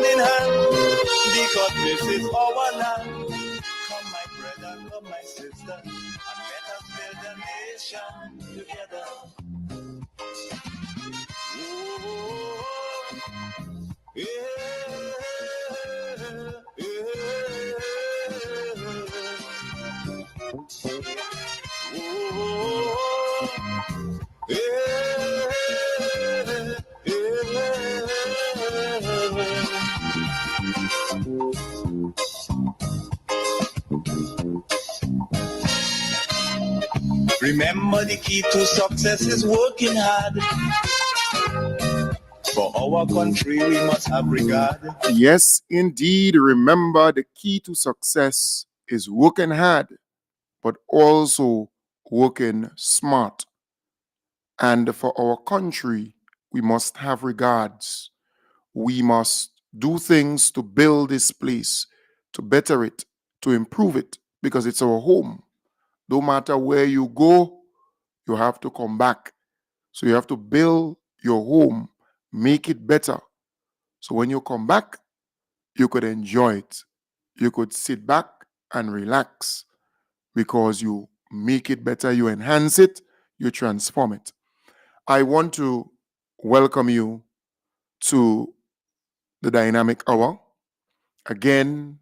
hand in hand, because this is our land. Come my brother, come my sister, and let us build a nation together. Ooh, yeah, yeah. Remember, the key to success is working hard. For our country, we must have regard. Yes, indeed. Remember, the key to success is working hard, but also working smart. And for our country, we must have regards. We must do things to build this place, to better it, to improve it, because it's our home. No matter where you go, you have to come back. So you have to build your home, make it better. So when you come back, you could enjoy it. You could sit back and relax because you make it better, you enhance it, you transform it. I want to welcome you to the Dynamic Hour. Again,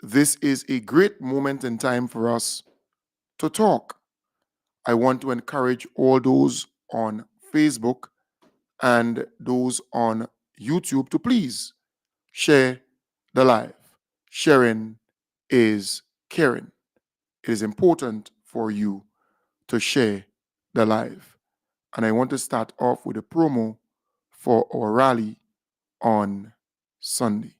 this is a great moment in time for us to talk. I want to encourage all those on Facebook and those on YouTube to please share the live. Sharing is caring. It is important for you to share the live. And I want to start off with a promo for our rally on Sunday.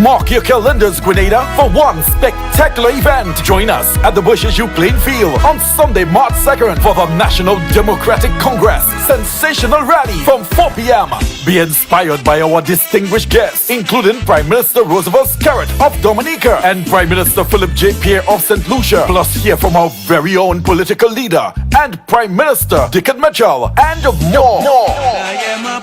Mark your calendars, Grenada, for one spectacular event. Join us at the Bushes U playing field on Sunday, March 2nd for the National Democratic Congress sensational rally from 4 p.m. Be inspired by our distinguished guests, including Prime Minister Roosevelt Scarrett of Dominica and Prime Minister Philip J. Pierre of St. Lucia. Plus hear from our very own political leader and Prime Minister Dickon Mitchell and more. I am a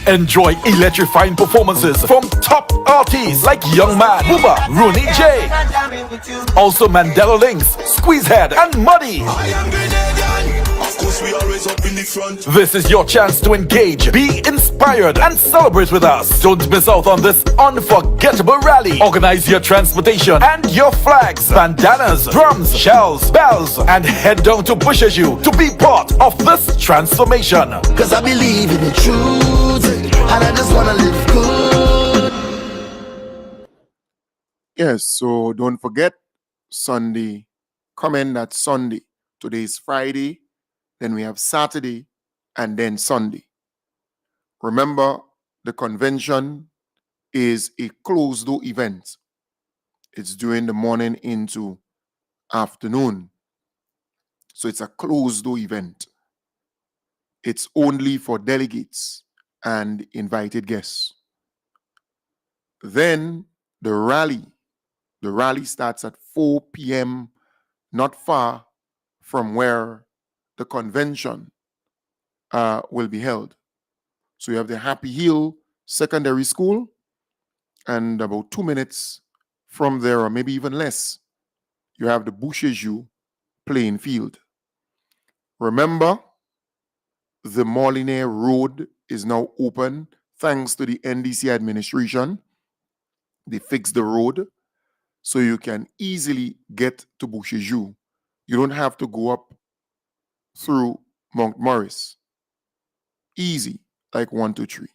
Enjoy electrifying performances from top artists like Young Man, Booba, Rooney J. Also Mandela Links, Squeezehead, and Muddy. Of course, we always up in the front. This is your chance to engage, be inspired, and celebrate with us. Don't miss out on this unforgettable rally. Organize your transportation and your flags, bandanas, drums, shells, bells, and head down to Bushes U to be part of this transformation. Cause I believe in the truth, and I just wanna live good. Yes, so don't forget Sunday. Come in that Sunday. Today is Friday, then we have Saturday, and then Sunday. Remember, the convention is a closed-door event. It's during the morning into afternoon. So it's a closed-door event. It's only for delegates and invited guests. Then the rally starts at 4 p.m., not far from where the convention will be held. So you have the Happy Hill Secondary School, and about 2 minutes from there, or maybe even less, you have the Bushes U playing field. Remember, the Molyneux Road is now open thanks to the NDC administration. They fixed the road so you can easily get to Bushes U. You don't have to go up through Mount Morris. Easy, like 1, 2, 3.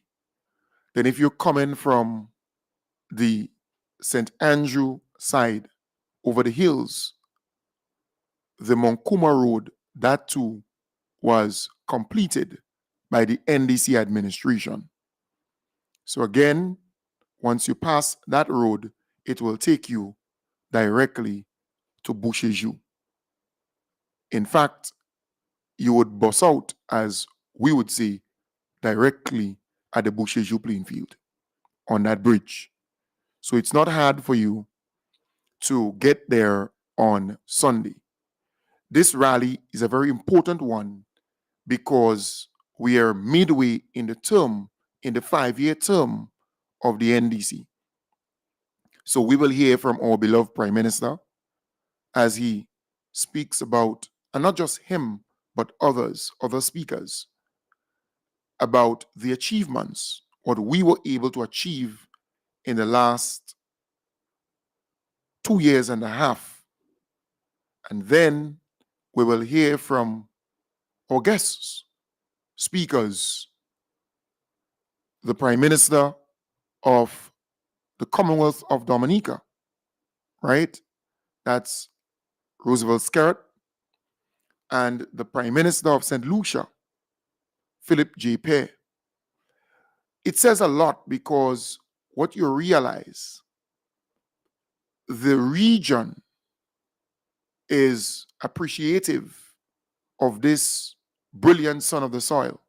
Then if you're coming from the St. Andrew side over the hills, the Monkuma Road, that too was completed by the NDC administration. So again, once you pass that road, it will take you directly to Bushes U. In fact, you would bus out, as we would say, directly at the Bushes U playing field on that bridge. So it's not hard for you to get there on Sunday. This rally is a very important one because we are midway in the term in the 5-year term of the NDC. So we will hear from our beloved Prime Minister as he speaks about, and not just him, but others, other speakers, about the achievements, what we were able to achieve in the last 2 years and a half. And then we will hear from our guests, speakers, the Prime Minister of the Commonwealth of Dominica, right? That's Roosevelt Skerritt, and the Prime Minister of St. Lucia, Philip J. Pear. It says a lot because what you realize, the region is appreciative of this brilliant son of the soil,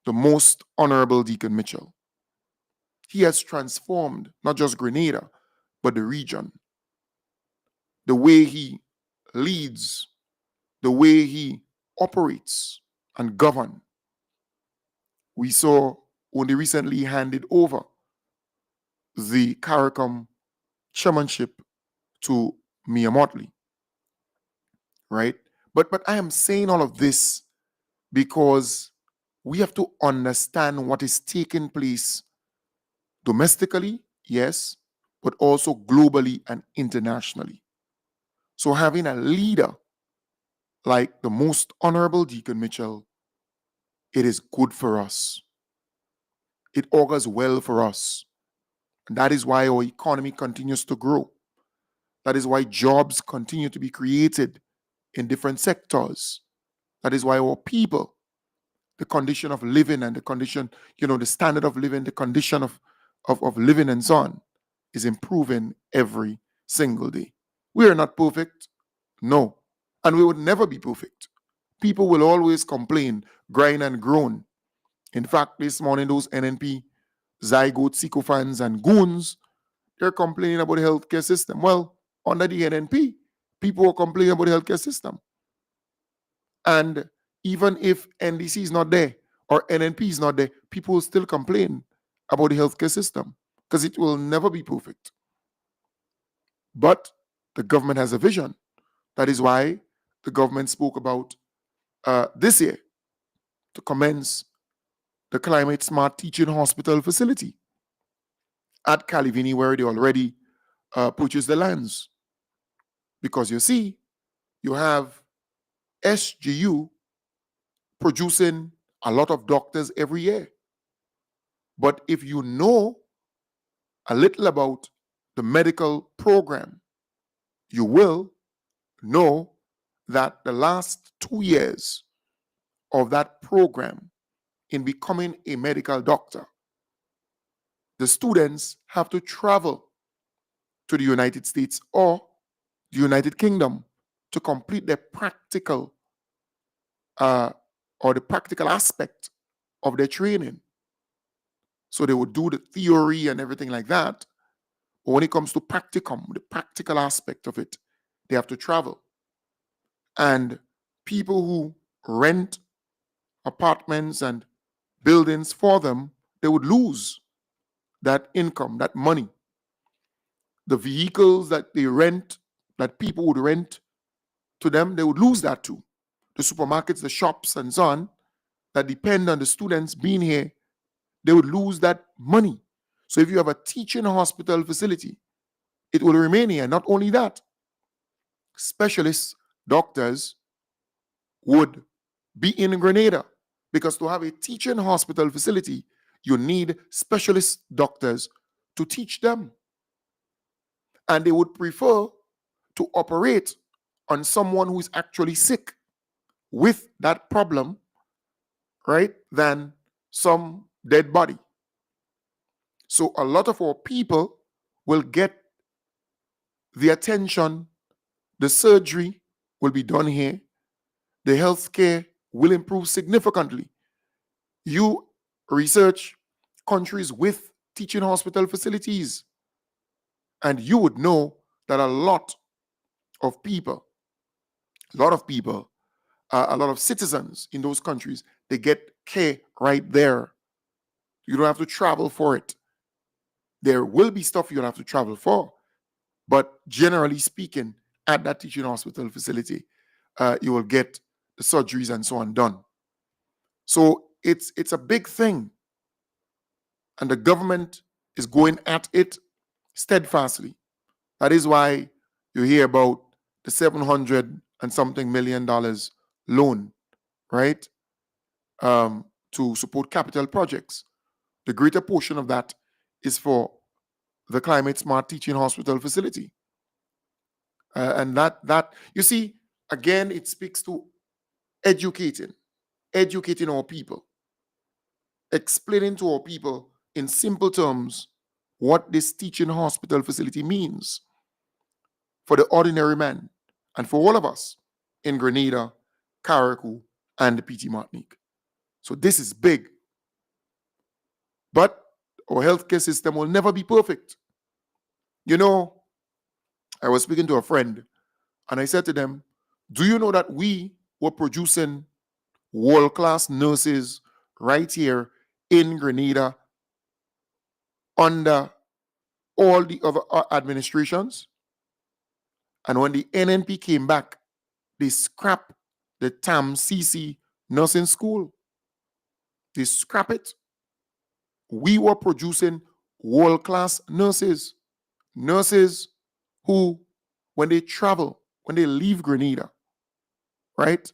the most honorable Deacon Mitchell. He has transformed not just Grenada, but the region. The way he leads, the way he operates and governs. We saw when they recently handed over the CARICOM chairmanship to Mia Motley, right? But I am saying all of this because we have to understand what is taking place domestically, yes, but also globally and internationally. So having a leader like the most honorable Deacon Mitchell, it is good for us. It augurs well for us. And that is why our economy continues to grow. That is why jobs continue to be created in different sectors. That is why our people, the condition of living and the condition, the standard of living, the condition of living and so on, is improving every single day. We are not perfect, no. And we would never be perfect. People will always complain, grind and groan. In fact, this morning, those NNP, zygote, sycophants, and goons, they're complaining about the healthcare system. Well, under the NNP, people were complaining about the healthcare system. And even if NDC is not there or NNP is not there, people will still complain about the healthcare system because it will never be perfect. But the government has a vision. That is why the government spoke about this year to commence the Climate Smart Teaching Hospital facility at Calivini, where they already purchased the lands. Because you see, you have SGU producing a lot of doctors every year. But if you know a little about the medical program, you will know that the last 2 years of that program in becoming a medical doctor, the students have to travel to the United States or the United Kingdom to complete their practical or the practical aspect of their training. So they would do the theory and everything like that. But when it comes to practicum, the practical aspect of it, they have to travel. And people who rent apartments and buildings for them, they would lose that income, that money. The vehicles that they rent, that people would rent to them, they would lose that too. The supermarkets, the shops, and so on, that depend on the students being here, they would lose that money. So if you have a teaching hospital facility, it will remain here. Not only that, specialists, doctors would be in Grenada because to have a teaching hospital facility, you need specialist doctors to teach them. And they would prefer to operate on someone who is actually sick with that problem, right, than some dead body. So a lot of our people will get the attention, the surgery will be done here, the healthcare will improve significantly. You research countries with teaching hospital facilities, and you would know that a lot of people, a lot of citizens in those countries, they get care right there. You don't have to travel for it. There will be stuff you'll have to travel for. But generally speaking, at that teaching hospital facility, you will get the surgeries and so on done. So it's a big thing. And the government is going at it steadfastly. That is why you hear about the $700 and something million loan, right? To support capital projects. The greater portion of that is for the climate smart teaching hospital facility. And that you see, again, it speaks to educating our people, explaining to our people in simple terms what this teaching hospital facility means for the ordinary man and for all of us in Grenada, Carriacou, and the PT Martinique. So this is big. But our healthcare system will never be perfect. You know, I was speaking to a friend and I said to them, do you know that we were producing world-class nurses right here in Grenada under all the other administrations? And when the NNP came back, they scrapped the TAM-CC nursing school. They scrapped it. We were producing world-class nurses who, when they travel, when they leave Grenada, right,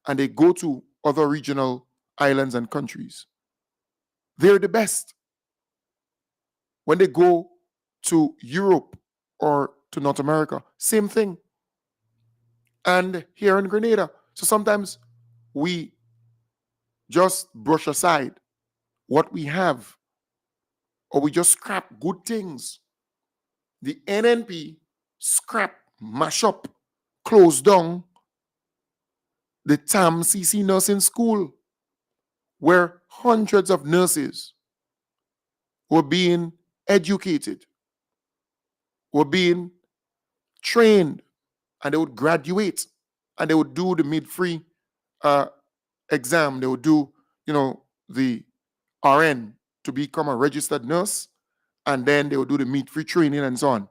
and they go to other regional islands and countries, they're the best. When they go to Europe or to North America, same thing. And here in Grenada. So sometimes we just brush aside what we have, or we just scrap good things. The NNP scrap, mash up, close down the TAM-CC nursing school, where hundreds of nurses were being educated, were being trained, and they would graduate, and they would do the mid-free exam. They would do, the RN to become a registered nurse, and then they would do the mid-free training and so on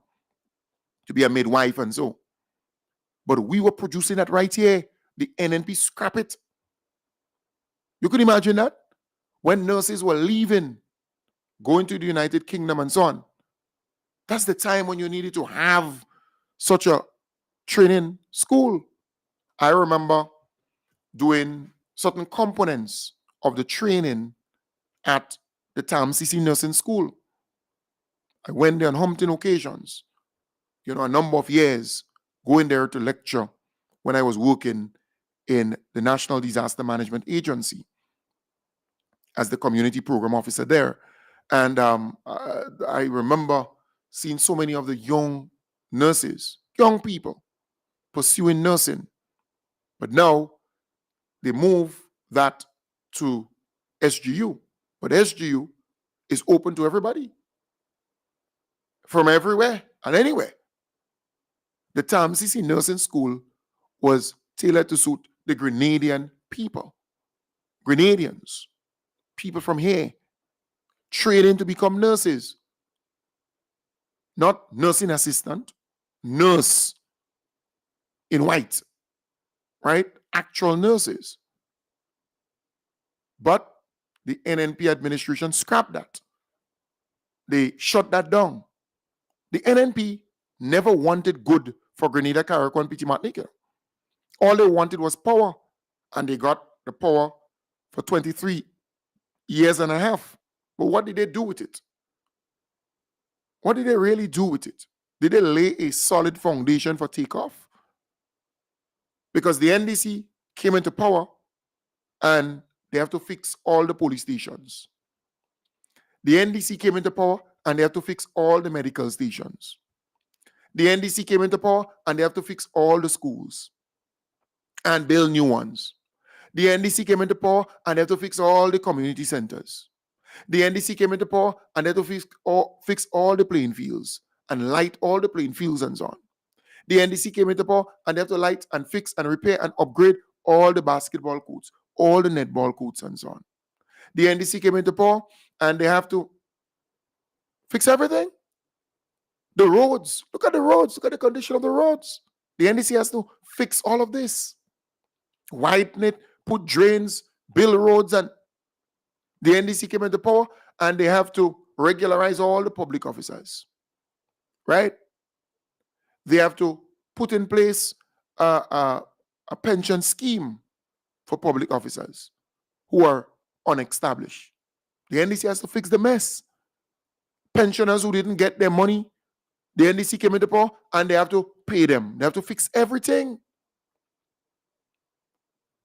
to be a midwife and so. But we were producing that right here. The NNP scrap it. You could imagine that? When nurses were leaving, going to the United Kingdom and so on. That's the time when you needed to have such a training school. I remember doing certain components of the training at the TAM-CC nursing school. I went there on umpteen occasions, a number of years, going there to lecture when I was working in the National Disaster Management Agency as the community program officer there. And I remember seeing so many of the young nurses, young people, pursuing nursing. But now they move that to SGU. But SGU is open to everybody from everywhere and anywhere. The TAM-CC nursing school was tailored to suit the Grenadian people. Grenadians, people from here, training to become nurses. Not nursing assistant, nurse in white, right? Actual nurses. But the NNP administration scrapped that. They shut that down. The NNP never wanted good for Grenada, Carriacou, and PT Martinique. All they wanted was power, and they got the power for 23 years and a half. But what did they do with it? What did they really do with it? Did they lay a solid foundation for takeoff? Because the NDC came into power and they have to fix all the police stations. The NDC came into power and they have to fix all the medical stations. The NDC came into power and they have to fix all the schools and build new ones. The NDC came into power and they have to fix all the community centers. The NDC came into power and they have to fix all the playing fields and light all the playing fields and so on. The NDC came into power and they have to light and fix and repair and upgrade all the basketball courts, all the netball courts and so on. the NDC came into power and they have to fix everything. The roads, look at the roads, look at the condition of the roads. The NDC has to fix all of this. Widen it, put drains, build roads, and the NDC came into power and they have to regularize all the public officers. Right? They have to put in place a pension scheme for public officers who are unestablished. The NDC has to fix the mess. Pensioners who didn't get their money, the NDC came into power and they have to pay them. They have to fix everything.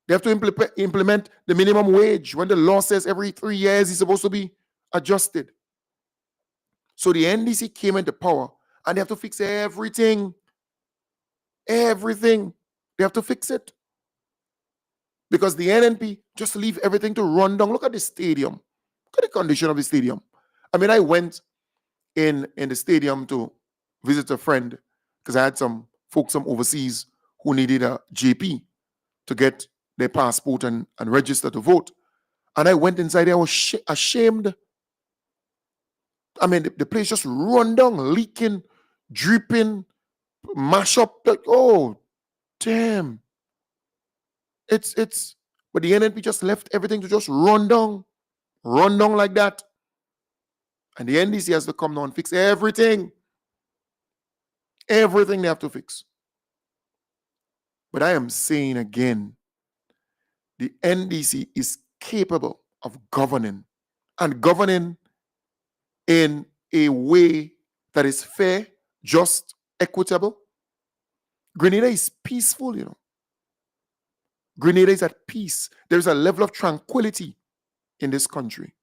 They have to implement the minimum wage when the law says every 3 years it's supposed to be adjusted. So the NDC came into power and they have to fix everything. Everything. They have to fix it. Because the NNP just leave everything to run down. Look at the stadium. Look at the condition of the stadium. I mean, I went in the stadium to visit a friend because I had some folks from overseas who needed a JP to get their passport and register to vote. And I went inside there, I was ashamed. I mean, the place just run down, leaking, dripping, mash up. Like, oh, damn. But the NNP just left everything to just run down like that. And the NDC has to come down and fix everything. Everything they have to fix. But I am saying again, the NDC is capable of governing and governing in a way that is fair, just, equitable. Grenada is peaceful, you know. Grenada is at peace. There's a level of tranquility in this country.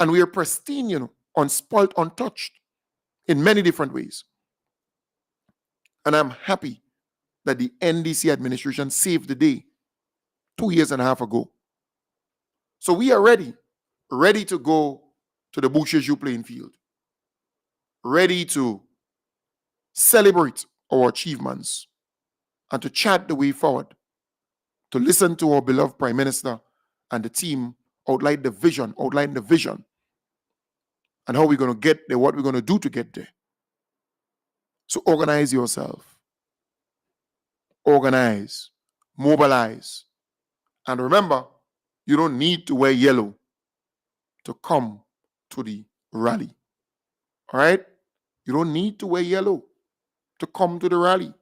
And we are pristine, you know, unspoiled, untouched in many different ways. And I'm happy that the NDC administration saved the day 2.5 years ago. So we are ready to go to the Boucher's playing field, ready to celebrate our achievements and to chart the way forward, to listen to our beloved Prime Minister and the team outline the vision, and how we're going to get there, what we're going to do to get there. So organize yourself. Organize. Mobilize. And remember, you don't need to wear yellow to come to the rally. All right? You don't need to wear yellow to come to the rally.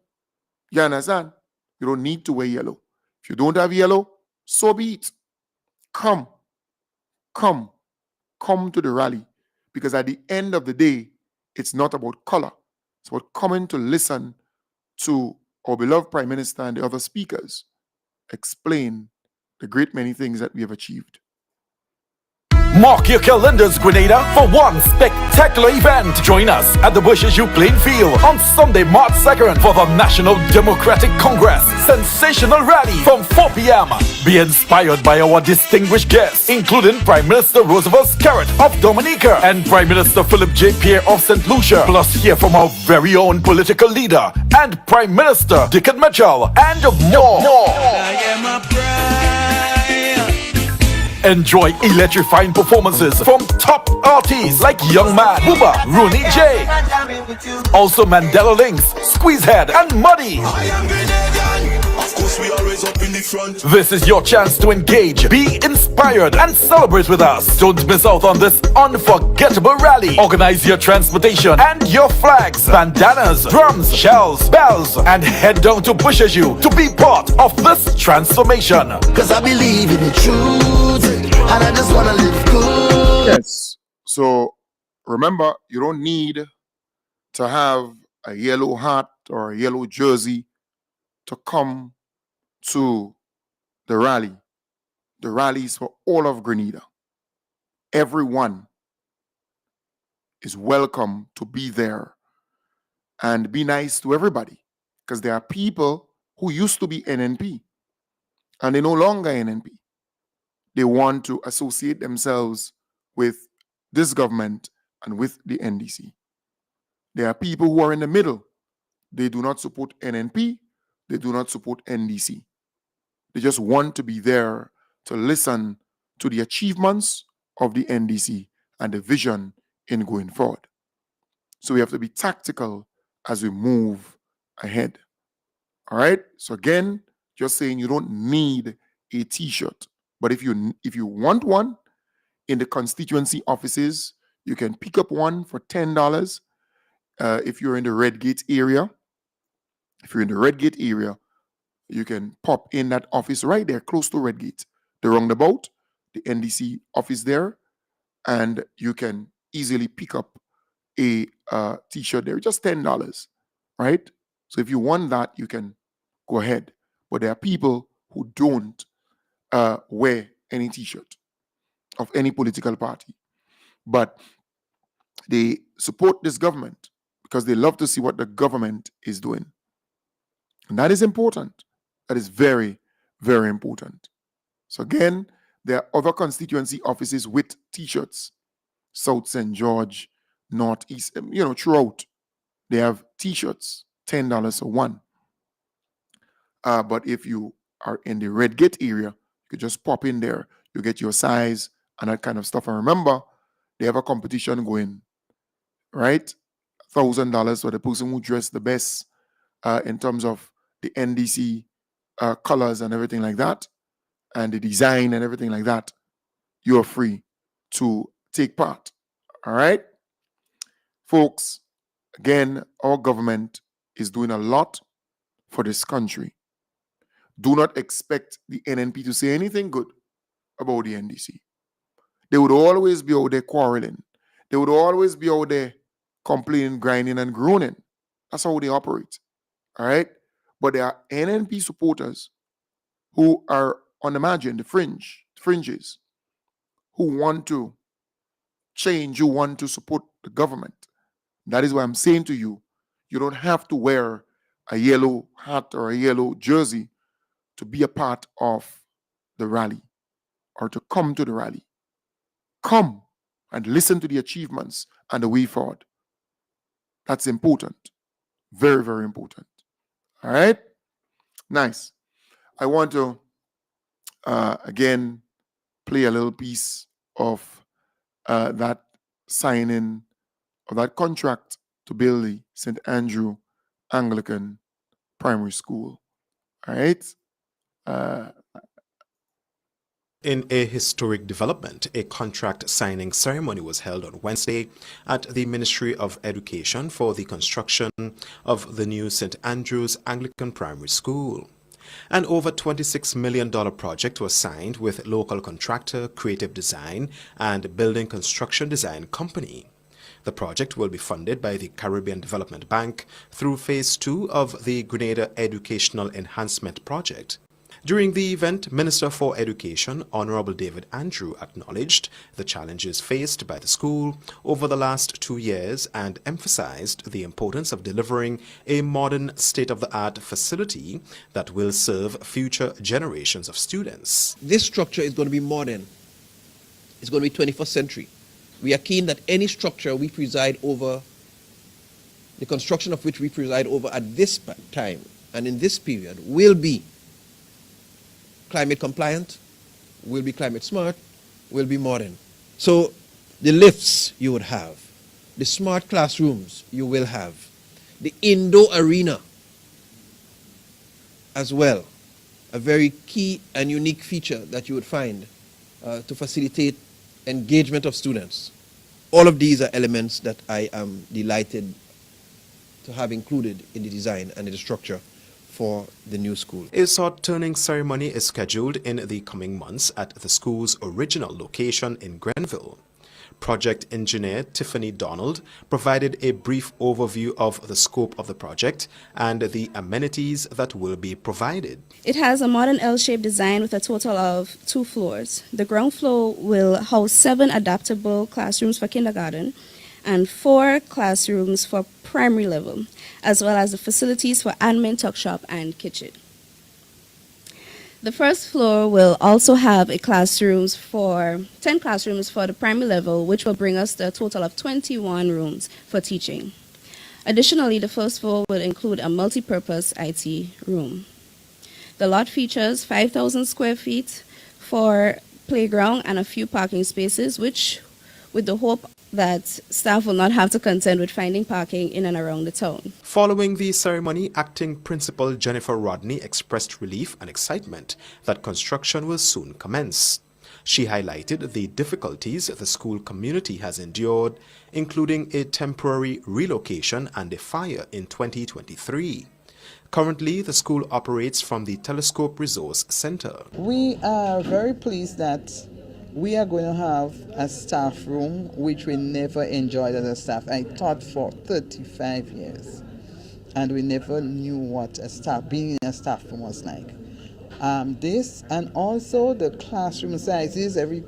You understand? You don't need to wear yellow. If you don't have yellow, so be it. Come to the rally. Because at the end of the day, it's not about color. It's about coming to listen to our beloved Prime Minister and the other speakers explain the great many things that we have achieved. Mark your calendars, Grenada, for one spectacular event. Join us at the Bushes U playing field on Sunday, March 2nd for the National Democratic Congress Sensational Rally from 4 p.m. Be inspired by our distinguished guests, including Prime Minister Roosevelt Scarrett of Dominica and Prime Minister Philip J. Pierre of St. Lucia. Plus hear from our very own political leader and Prime Minister Dickon Mitchell and more. I am a pride. Enjoy electrifying performances from top artists like Young Man, Booba, Rooney J. Also Mandela Links, Squeezehead, and Muddy. I am Grenadian. Of course, we always up in the front. This is your chance to engage, be inspired, and celebrate with us. Don't miss out on this unforgettable rally. Organize your transportation and your flags, bandanas, drums, shells, bells, and head down to Bushes U to be part of this transformation. Cause I believe in the truth, and I just wanna live good. Yes. So remember, you don't need to have a yellow hat or a yellow jersey to come to the rally. The rally is for all of Grenada. Everyone is welcome to be there and be nice to everybody, because there are people who used to be NNP and they're no longer NNP. They want to associate themselves with this government and with the NDC. There are people who are in the middle. They do not support NNP. They do not support NDC. They just want to be there to listen to the achievements of the NDC and the vision in going forward. So we have to be tactical as we move ahead. All right. So again, just saying you don't need a T-shirt, but if you want one in the constituency offices, you can pick up one for $10. If you're in the Redgate area, you can pop in that office right there, close to Redgate, the roundabout, the NDC office there, and you can easily pick up a T-shirt there, just $10, right? So if you want that, you can go ahead. But there are people who don't wear any T-shirt of any political party, but they support this government because they love to see what the government is doing. And that is important. That is very, very important. So again, there are other constituency offices with T-shirts. South St. George, Northeast, throughout. They have T-shirts, $10 for one. But if you are in the Redgate area, you could just pop in there. You get your size and that kind of stuff. And remember, they have a competition going, right? $1,000 for the person who dressed the best in terms of the NDC colors and everything like that, and the design and everything like that. You are free to take part. All right? Folks, again, our government is doing a lot for this country. Do not expect the NNP to say anything good about the NDC. They would always be out there quarreling. They would always be out there complaining, grinding, and groaning. That's how they operate. All right? But there are NNP supporters who are on the margin, the fringes, who want to change, who want to support the government. That is why I'm saying to you, you don't have to wear a yellow hat or a yellow jersey to be a part of the rally or to come to the rally. Come and listen to the achievements and the way forward. That's important. Very, very important. All right? Nice. I want to, again, play a little piece of that signing of that contract to build the St. Andrew Anglican Primary School. All right? In a historic development, a contract signing ceremony was held on Wednesday at the Ministry of Education for the construction of the new St. Andrew's Anglican Primary School. An over $26 million project was signed with local contractor Creative Design and building construction design company. The project will be funded by the Caribbean Development Bank through Phase 2 of the Grenada Educational Enhancement Project. During the event, Minister for Education, Honorable David Andrew, acknowledged the challenges faced by the school over the last 2 years and emphasized the importance of delivering a modern, state-of-the-art facility that will serve future generations of students. This structure is going to be modern. It's going to be 21st century. We are keen that any structure we preside over, the construction of which we preside over at this time and in this period will be climate compliant, will be climate smart, will be modern. So the lifts you would have, the smart classrooms you will have, the indoor arena as well, a very key and unique feature that you would find to facilitate engagement of students. All of these are elements that I am delighted to have included in the design and in the structure for the new school. A sword-turning ceremony is scheduled in the coming months at the school's original location in Grenville. Project engineer Tiffany Donald provided a brief overview of the scope of the project and the amenities that will be provided. It has a modern L-shaped design with a total of 2 floors. The ground floor will house 7 adaptable classrooms for kindergarten and 4 classrooms for primary level, as well as the facilities for admin, tuck shop, and kitchen. The first floor will also have 10 classrooms for the primary level, which will bring us to a total of 21 rooms for teaching. Additionally, the first floor will include a multi-purpose IT room. The lot features 5,000 square feet for playground, and a few parking spaces, which with the hope that staff will not have to contend with finding parking in and around the town. Following the ceremony, acting principal Jennifer Rodney expressed relief and excitement that construction will soon commence. She highlighted the difficulties the school community has endured, including a temporary relocation and a fire in 2023. Currently, the school operates from the Telescope Resource Center. We are very pleased that we are going to have a staff room which we never enjoyed as a staff. I taught for 35 years and we never knew what being in a staff room was like. This and also the classroom sizes. Every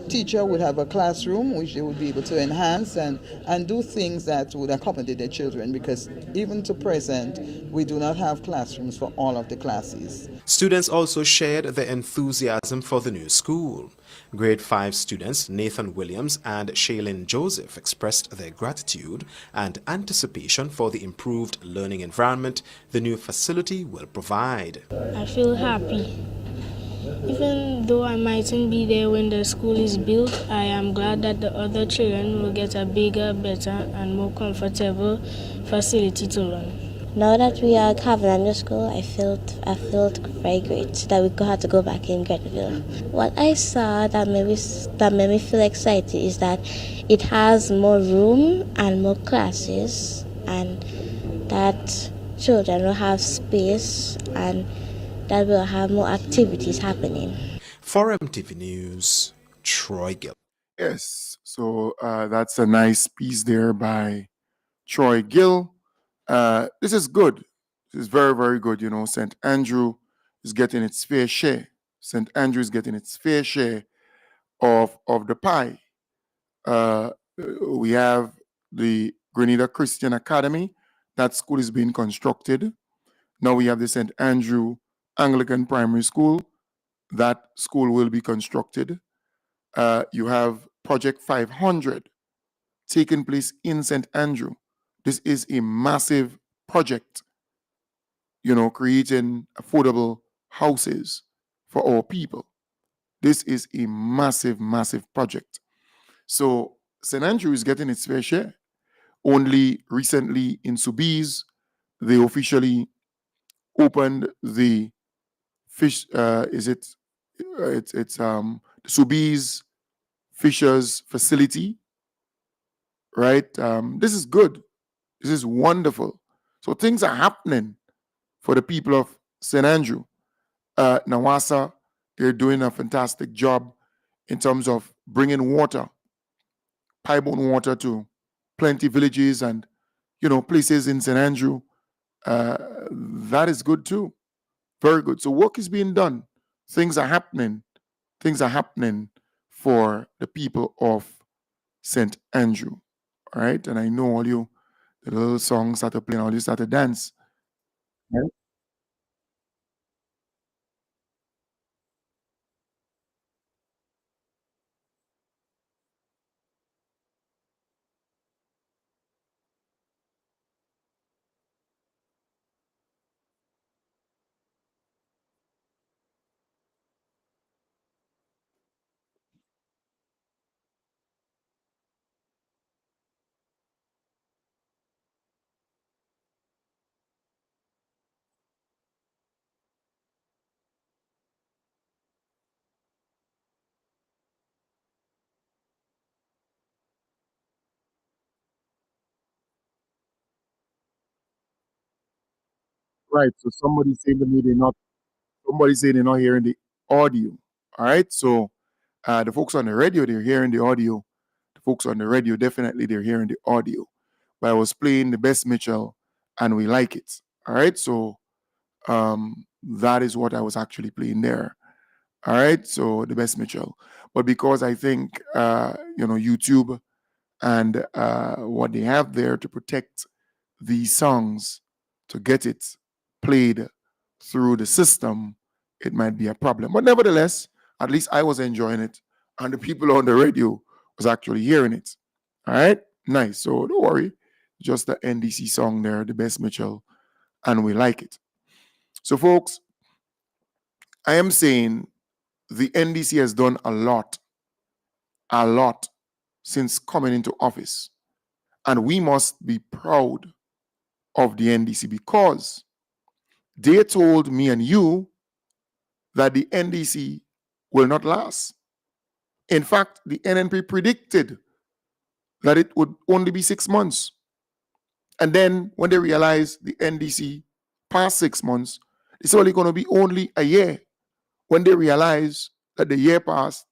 teacher would have a classroom which they would be able to enhance and do things that would accommodate their children, because even to present we do not have classrooms for all of the classes. Students also shared their enthusiasm for the new school. Grade 5 students Nathan Williams and Shaylin Joseph expressed their gratitude and anticipation for the improved learning environment the new facility will provide. I feel happy. Even though I mightn't be there when the school is built, I am glad that the other children will get a bigger, better, and more comfortable facility to learn. Now that we are having a new school, I felt very great that we had to go back in Grenville. What I saw that made me feel excited is that it has more room and more classes, and that children will have space and that we'll have more activities happening. For MTV News, Troy Gill. Yes, so that's a nice piece there by Troy Gill. This is good. This is very, very good. You know, St. Andrew is getting its fair share. St. Andrew is getting its fair share of the pie. We have the Grenada Christian Academy. That school is being constructed. Now we have the St. Andrew Anglican Primary School. That school will be constructed. You have Project 500 taking place in St. Andrew. This is a massive project, you know, creating affordable houses for our people. This is a massive, massive project. So St. Andrew is getting its fair share. Only recently in Soubise, they officially opened the fish. It's the Soubise Fishers facility, right? This is good. This is wonderful. So things are happening for the people of St. Andrew. Nawasa, they're doing a fantastic job in terms of bringing water, pipe-borne water to plenty villages and, you know, places in St. Andrew. That is good too. Very good. So work is being done. Things are happening. Things are happening for the people of St. Andrew. All right. And I know all you, the little songs started playing, all you started dance. Right? Right. So somebody saying to me somebody saying they're not hearing the audio. All right. So the folks on the radio, they're hearing the audio. The folks on the radio, definitely they're hearing the audio. But I was playing the best Mitchell and we like it. All right. So that is what I was actually playing there. All right. So the best Mitchell. But because I think YouTube and what they have there to protect these songs, to get it played through the system, it might be a problem. But nevertheless, at least I was enjoying it, and the people on the radio was actually hearing it. All right, nice. So don't worry, just the NDC song there, the best Mitchell, and we like it. So, folks, I am saying the NDC has done a lot since coming into office. And we must be proud of the NDC because they told me and you that the NDC will not last. In fact, the NNP predicted that it would only be 6 months. And then when they realized the NDC past 6 months, it's only going to be only a year. When they realize that the year passed,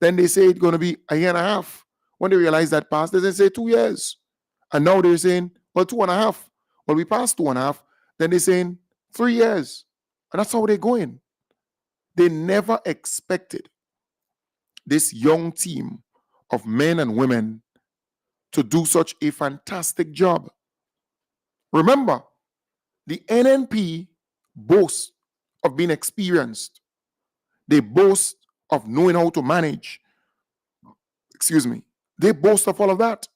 then they say it's going to be a year and a half. When they realize that passed, they say 2 years. And now they're saying, well, 2.5. Well, we passed 2.5. Then they're saying 3 years. And that's how they're going. They never expected this young team of men and women to do such a fantastic job. Remember, the NNP boasts of being experienced. They boast of knowing how to manage. They boast of all of that,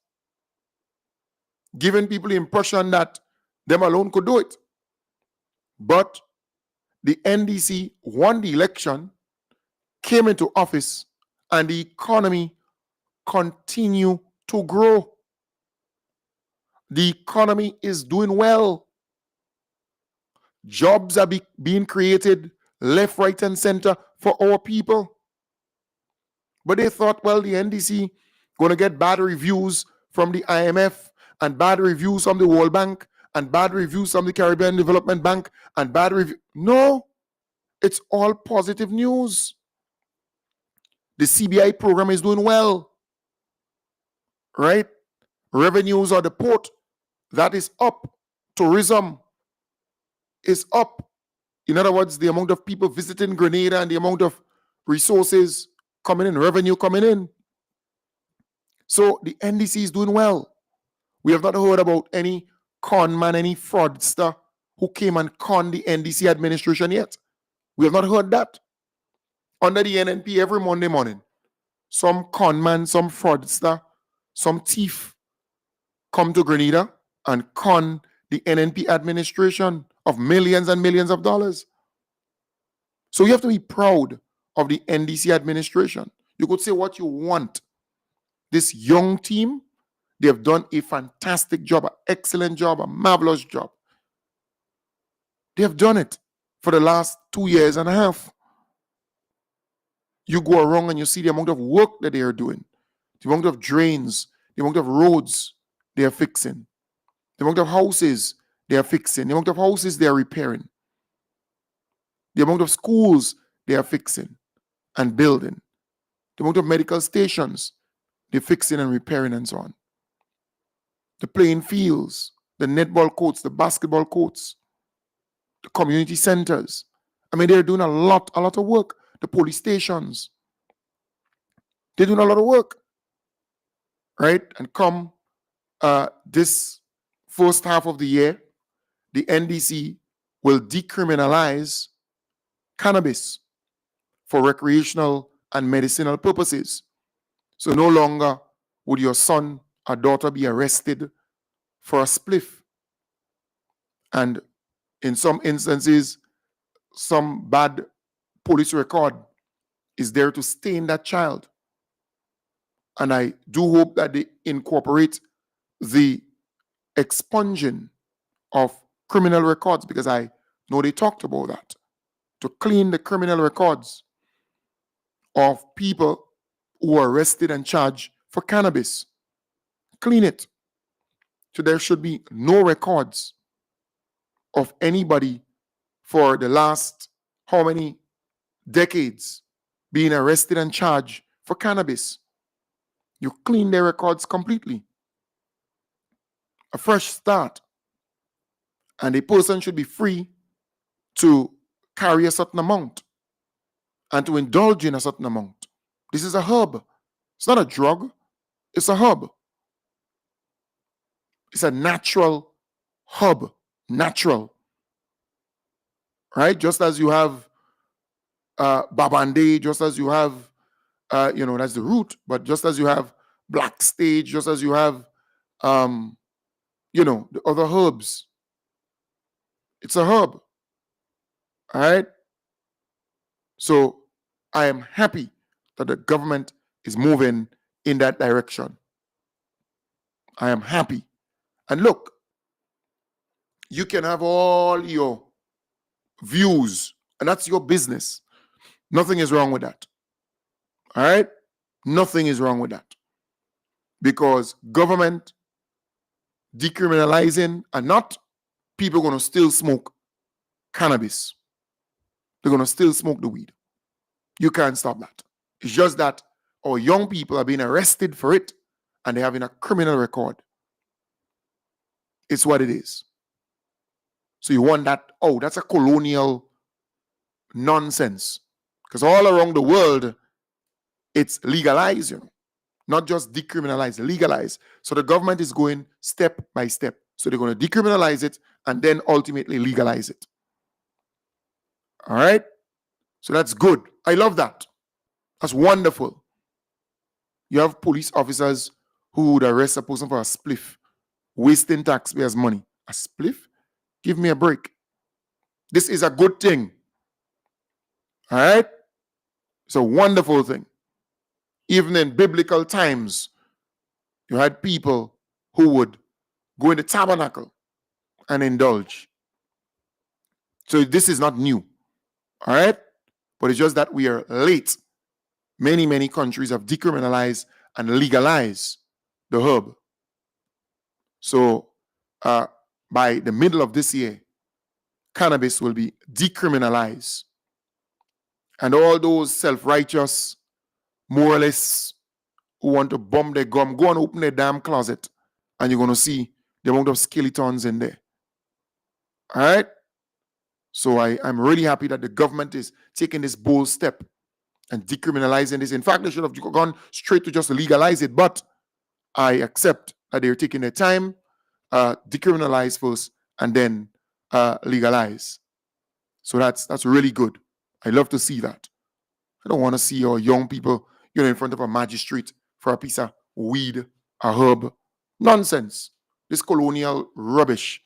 giving people the impression that them alone could do it. But the NDC won the election, came into office, and the economy continue to grow. The economy is doing well. Jobs are being created left, right, and center for our people. But they thought, well, the NDC going to get bad reviews from the IMF and bad reviews from the World Bank and bad reviews from the Caribbean Development Bank and bad reviews. No, it's all positive news. The CBI program is doing well, right? Revenues of the port, that is up. Tourism is up. In other words, the amount of people visiting Grenada and the amount of resources coming in, revenue coming in. So the NDC is doing well. We have not heard about any con man, any fraudster who came and conned the NDC administration yet. We have not heard that. Under the NNP, every Monday morning, some con man, some fraudster, some thief come to Grenada and con the NNP administration of millions and millions of dollars. So you have to be proud of the NDC administration. You could say what you want. This young team, they have done a fantastic job, an excellent job, a marvelous job. They have done it for the last 2 years and a half. You go around and you see the amount of work that they are doing, the amount of drains, the amount of roads they are fixing, the amount of houses they are fixing, the amount of houses they are repairing, the amount of schools they are fixing and building, the amount of medical stations they're fixing and repairing and so on. The playing fields, the netball courts, the basketball courts, the community centers. I mean, they're doing a lot of work. The police stations, they're doing a lot of work, right? And come this first half of the year, the NDC will decriminalize cannabis for recreational and medicinal purposes. So no longer would your son or daughter be arrested for a spliff. And in some instances, some bad police record is there to stain that child. And I do hope that they incorporate the expunging of criminal records, because I know they talked about that, to clean the criminal records of people who are arrested and charged for cannabis. Clean it. So there should be no records of anybody for the last how many decades being arrested and charged for cannabis. You clean their records completely. A fresh start. And a person should be free to carry a certain amount and to indulge in a certain amount. This is a herb. It's not a drug. It's a herb. It's a natural herb. Natural. Right? Just as you have babande, just as you have, that's the root, but just as you have black stage, just as you have, the other herbs. It's a herb. All right? So I am happy that the government is moving in that direction. I am happy. And look, you can have all your views, and that's your business. Nothing is wrong with that. All right? Nothing is wrong with that. Because government decriminalizing and not people going to still smoke cannabis. They're going to still smoke the weed. You can't stop that. It's just that our young people are being arrested for it and they're having a criminal record. It's what it is. So you want that? Oh, that's a colonial nonsense. Because all around the world, it's legalized, you know. Not just decriminalized, legalized. So the government is going step by step. So they're going to decriminalize it and then ultimately legalize it. All right? So that's good. I love that. That's wonderful. You have police officers who would arrest a person for a spliff, wasting taxpayers' money. A spliff? Give me a break. This is a good thing. All right? It's a wonderful thing. Even in biblical times, you had people who would go in the tabernacle and indulge. So this is not new. All right? But it's just that we are late. Many, many countries have decriminalized and legalized the herb. So by the middle of this year, cannabis will be decriminalized. And all those self-righteous moralists who want to bomb their gum, go and open their damn closet and you're going to see the amount of skeletons in there. All right? So I'm really happy that the government is taking this bold step and decriminalizing this. In fact, they should have gone straight to just legalize it, but I accept that they're taking their time, decriminalize first, and then legalize. So that's really good. I love to see that. I don't want to see our young people, in front of a magistrate for a piece of weed, a herb. Nonsense. This colonial rubbish.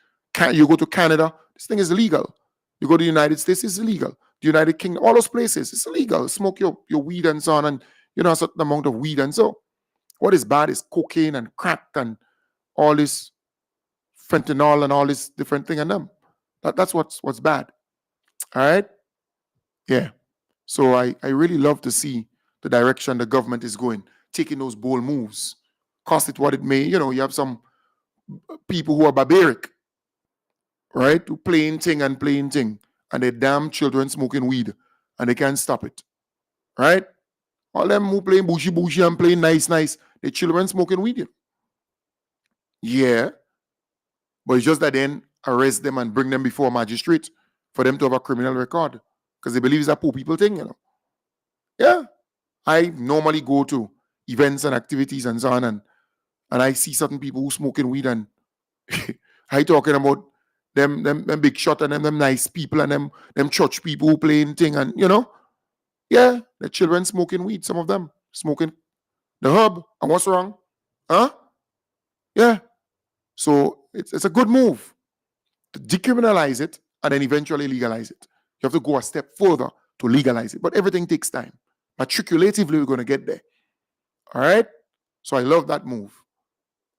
You go to Canada, this thing is illegal. You go to the United States, it's illegal. The United Kingdom, all those places, it's illegal. Smoke your weed and so on, and a certain amount of weed. And so what is bad is cocaine and crack and all this fentanyl and all this different thing in them. That's what's bad. All right? Yeah. So I really love to see the direction the government is going, taking those bold moves. Cost it what it may. You have some people who are barbaric, right? Who playing thing, and their damn children smoking weed, and they can't stop it, right? All them who playing bushy and playing nice, their children smoking weed. Yeah. But it's just that then arrest them and bring them before a magistrate for them to have a criminal record. Because they believe it's a poor people thing, Yeah. I normally go to events and activities and so on, and I see certain people who smoking weed, and I talking about them big shot and them nice people and them church people who playing thing, and yeah, the children smoking weed, some of them smoking the herb. And what's wrong? Huh? Yeah. So it's a good move to decriminalize it and then eventually legalize it. You have to go a step further to legalize it. But everything takes time. Matriculatively, we're going to get there. All right? So I love that move.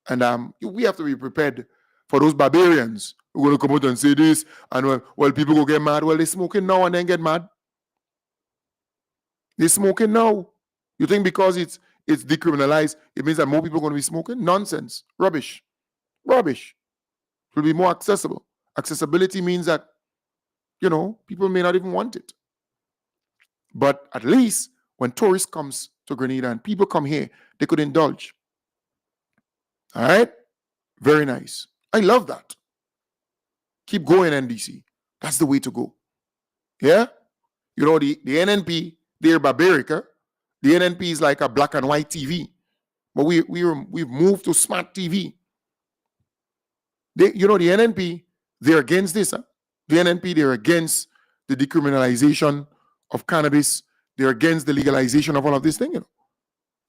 And we have to be prepared for those barbarians who are going to come out and say this, and well, people go get mad. Well, they're smoking now and then get mad. They're smoking now. You think because it's decriminalized, it means that more people are going to be smoking? Nonsense. Rubbish. It will be more accessible. Accessibility means that, people may not even want it. But at least when tourists comes to Grenada and people come here, they could indulge. All right? Very nice. I love that. Keep going, NDC. That's the way to go. Yeah? The NNP, they're barbaric. Huh? The NNP is like a black and white TV. But we've moved to smart TV. The NNP, they're against this. Huh? The NNP, they're against the decriminalization of cannabis. They're against the legalization of all of this thing.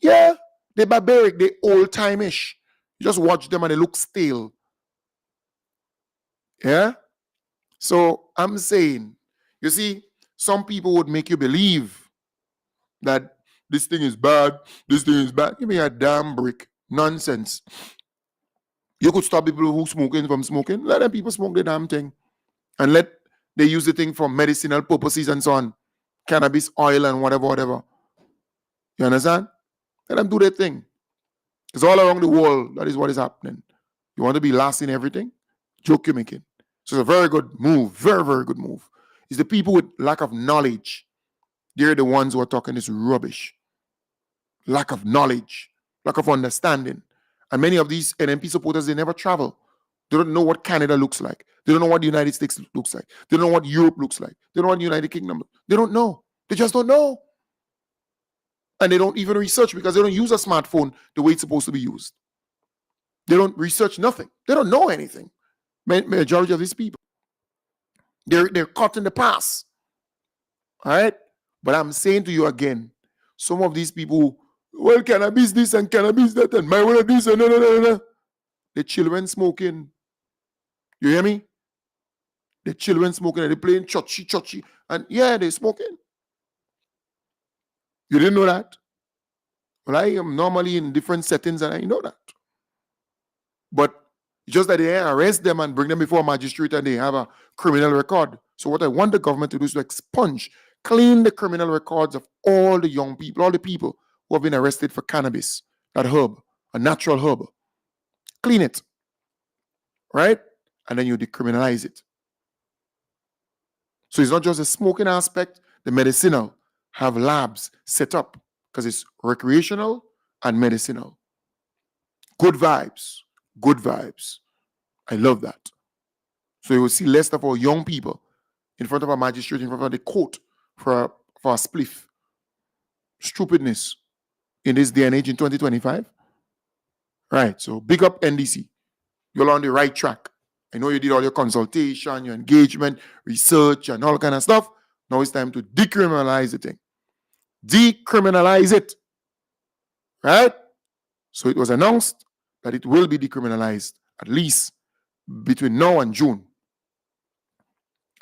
Yeah, they're barbaric. They're old-time-ish. You just watch them and they look stale. Yeah? So I'm saying, you see, some people would make you believe that this thing is bad, this thing is bad. Give me a damn break. Nonsense. You could stop people who smoking from smoking. Let them people smoke the damn thing. And let they use the thing for medicinal purposes and so on. Cannabis oil and whatever. You understand? Let them do their thing. Because all around the world, that is what is happening. You want to be last in everything? Joke you're making. So it's a very good move. Very, very good move. It's the people with lack of knowledge. They're the ones who are talking this rubbish. Lack of knowledge. Lack of understanding. And many of these NMP supporters, they never travel. They don't know what Canada looks like. They don't know what the United States looks like. They don't know what Europe looks like. They don't know what the United Kingdom. They don't know. They just don't know. And they don't even research because they don't use a smartphone the way it's supposed to be used. They don't research nothing. They don't know anything. Majority of these people. They're caught in the past. All right? But I'm saying to you again, some of these people, well, cannabis this and cannabis that and marijuana this and no. The children smoking. You hear me? The children smoking and they're playing chochi. And yeah, they're smoking. You didn't know that? Well, I am normally in different settings and I know that. But just that they arrest them and bring them before a magistrate and they have a criminal record. So what I want the government to do is to expunge, clean the criminal records of all the young people, all the people who have been arrested for cannabis, that herb, a natural herb. Clean it. Right? And then you decriminalize it. So it's not just the smoking aspect, the medicinal have labs set up because it's recreational and medicinal. Good vibes. Good vibes. I love that. So you will see less of our young people in front of a magistrate, in front of the court for a spliff. Stupidness in this day and age in 2025. Right. So big up NDC. You're on the right track. I know you did all your consultation, your engagement, research, and all kind of stuff. Now it's time to decriminalize the thing. Decriminalize it. Right? So it was announced that it will be decriminalized at least between now and June.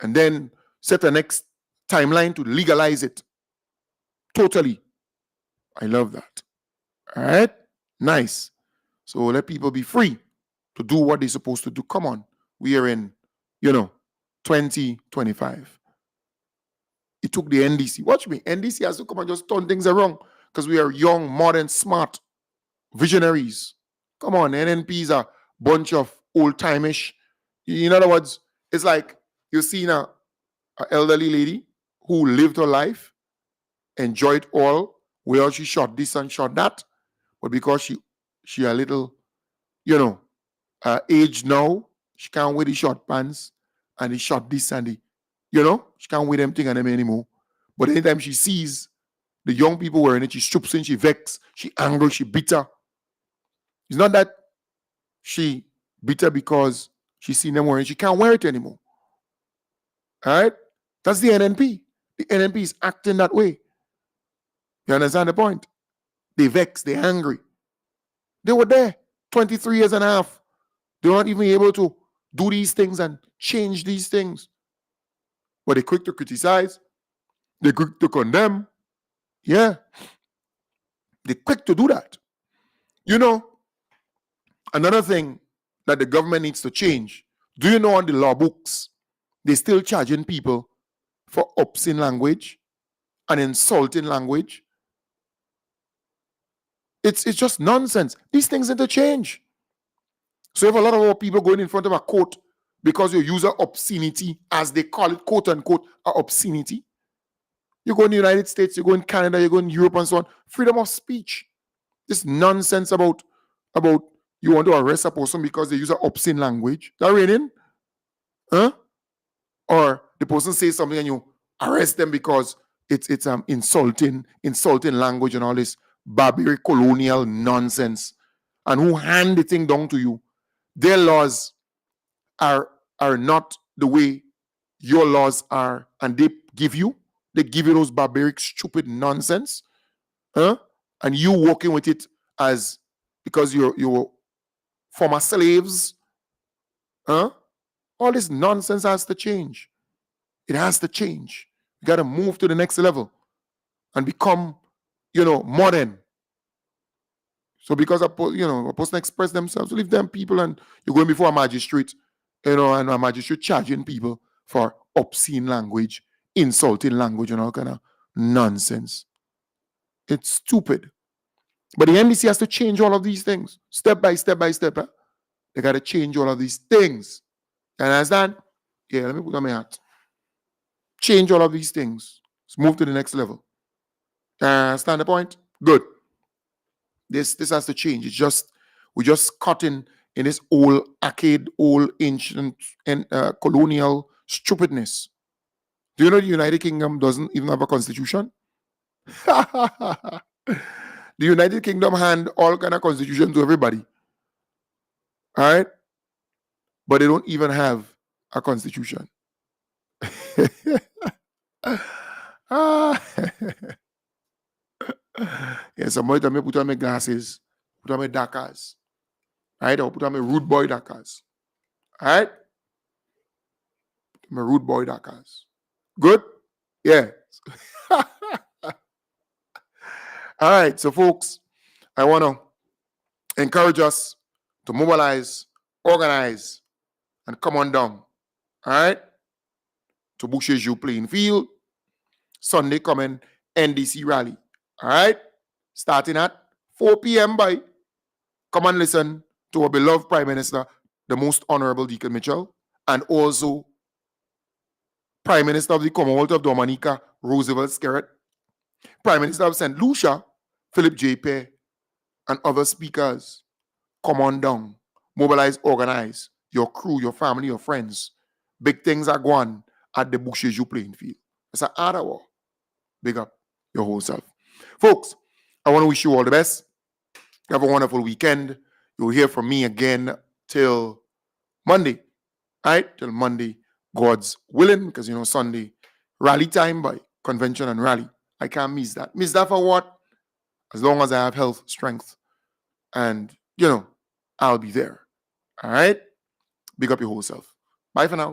And then set a next timeline to legalize it. Totally. I love that. All right? Nice. So let people be free to do what they're supposed to do. Come on. We are in, 2025. It took the NDC. Watch me. NDC has to come and just turn things around because we are young, modern, smart visionaries. Come on. NNPs are a bunch of old-timeish. In other words, it's like you've seen an elderly lady who lived her life, enjoyed all, where she shot this and shot that, but because she a little, age now, she can't wear the short pants and the short this and the, she can't wear them thing and them anymore. But anytime she sees the young people wearing it, she stoops in, she vex, she angry, she bitter. It's not that she bitter because she's seen them wearing it, she can't wear it anymore. All right? That's the NNP. The NNP is acting that way. You understand the point? They vex, they're angry. They were there 23 years and a half. They're not even able to do these things and change these things. But they're quick to criticize. They're quick to condemn. Yeah. They're quick to do that. Another thing that the government needs to change. Do you know on the law books, they're still charging people for obscene language and insulting language? It's just nonsense. These things need to change. So if a lot of our people going in front of a court because you use an obscenity, as they call it, quote unquote, an obscenity. You go in the United States, you go in Canada, you go in Europe and so on. Freedom of speech. This nonsense about you want to arrest a person because they use an obscene language. That raining? Huh? Or the person says something and you arrest them because it's insulting language and all this barbaric colonial nonsense. And who hand the thing down to you? Their laws are not the way your laws are, and they give you those barbaric, stupid nonsense, huh? And you working with it as because you're former slaves, huh? All this nonsense has to change. It has to change. You got to move to the next level and become modern. So because a person express themselves, leave them people, and you're going before a magistrate, and a magistrate charging people for obscene language, insulting language, and all kind of nonsense. It's stupid. But the NDC has to change all of these things, step by step by step. They got to change all of these things. You understand? Yeah, let me put on my hat. Change all of these things. Let's move to the next level. Understand the point? Good. This has to change. We're just caught in this old arcade, old ancient and colonial stupidness. Do you know the United Kingdom doesn't even have a constitution? The United Kingdom hand all kind of constitution to everybody. All right? But they don't even have a constitution. Ah. Yeah, somebody tell me put on my glasses, put on my Dakars. Right? Or put on my rude boy Dakars. Alright? My rude boy Dakars. Good? Yeah. Alright, so folks, I want to encourage us to mobilize, organize, and come on down. Alright? To Bushes You playing field. Sunday coming, NDC rally. Alright? Starting at 4 p.m. by. Come and listen to our beloved Prime Minister, the Most Honorable Deacon Mitchell, and also Prime Minister of the Commonwealth of Dominica, Roosevelt Skerritt, Prime Minister of St. Lucia, Philip J. Pear, and other speakers. Come on down. Mobilize, organize. Your crew, your family, your friends. Big things are going at the Bushes You playing field. It's an hard war. Big up your whole self. Folks, I want to wish you all the best. Have a wonderful weekend. You'll hear from me again till Monday. All right? Till Monday, God's willing, because, Sunday, rally time by convention and rally. I can't miss that. Miss that for what? As long as I have health, strength, and, I'll be there. All right? Big up your whole self. Bye for now.